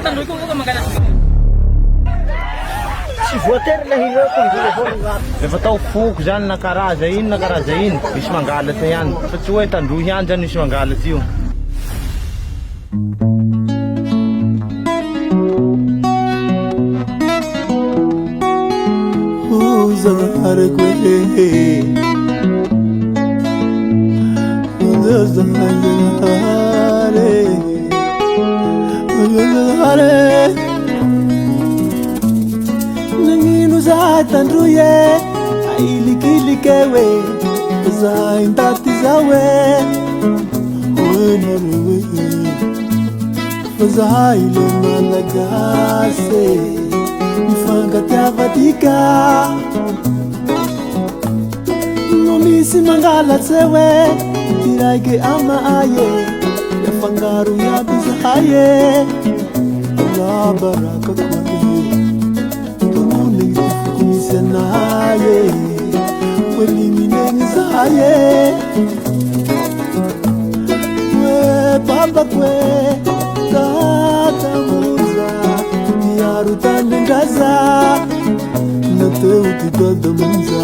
Tsy voatery la hireto ny telefôny efa tao foko zany na karaza ino misy mangalatsy ihany fa tsy hoe tandrohy ihany zany misy mangalatsy io. Nangino za tandruye ailikilike we za intati za we za ile malagase mifanga tiavatika nomisi mangala tsewe tirage ama aye ya fangaru ya bizaye la baraka kwani tumuni kunisanaye welimine zaye we baba kwe tata muza yaru tanengaza nateu tidada muza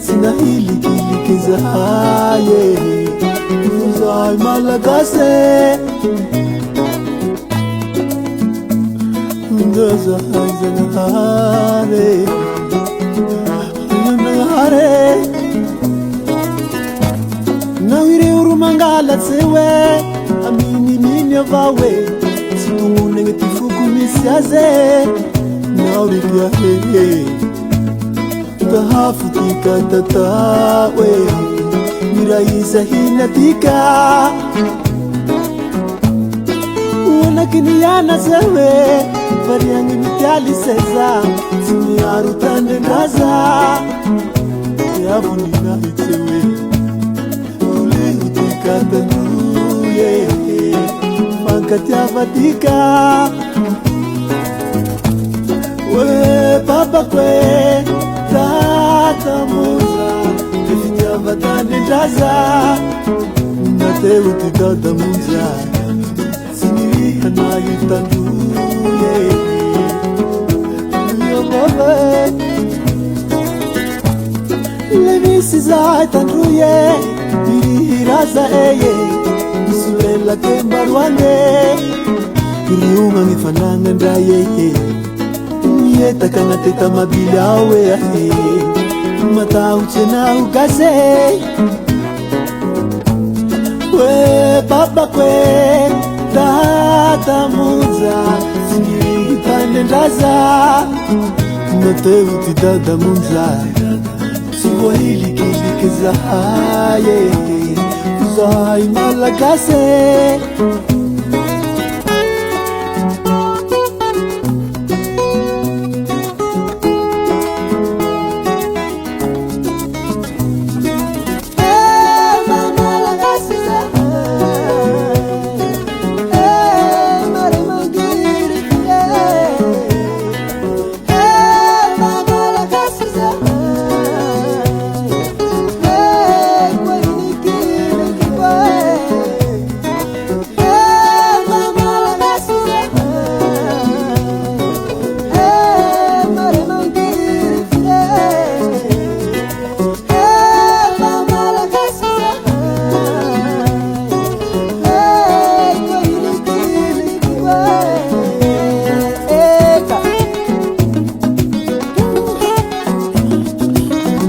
sina hili kilikizaye Zai malagase Ndaza zanahare Zanahare Nawire urumangala tsewe Amini minya vawe Situmune ngetifuku misiaze Naurikia hehe Tahafu tika tatawe Miraisa hinatika Unakiniana zewe Variangi mitali seza Simiaru tande naza Yavu nina hitewe Tule utika tanuye Mankati avatika We papa kwe Tata muza Vatane ndaza Nateu tidada munza Sini hanayi tanduye Yo baba Levisi za tanduye Miriraza eye Sulela kembarwane Kiriunga ngifananga ndaye Yeta kanateta mabilawe ahe Matau chena ukase We baba kwe Tata muza Singiri tande ndaza Nateu tidada munza Siwa hili kilikeza haye Zai malagase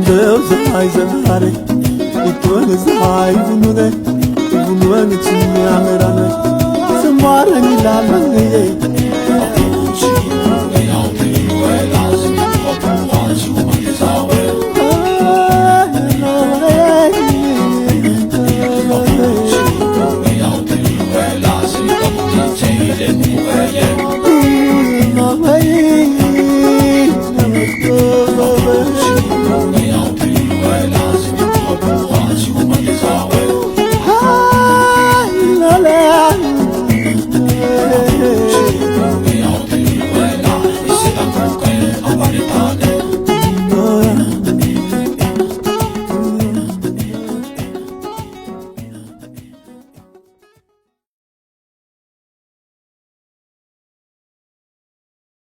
Zai zanare Ituane zai vunune Vunuane chimya merane Samara nilala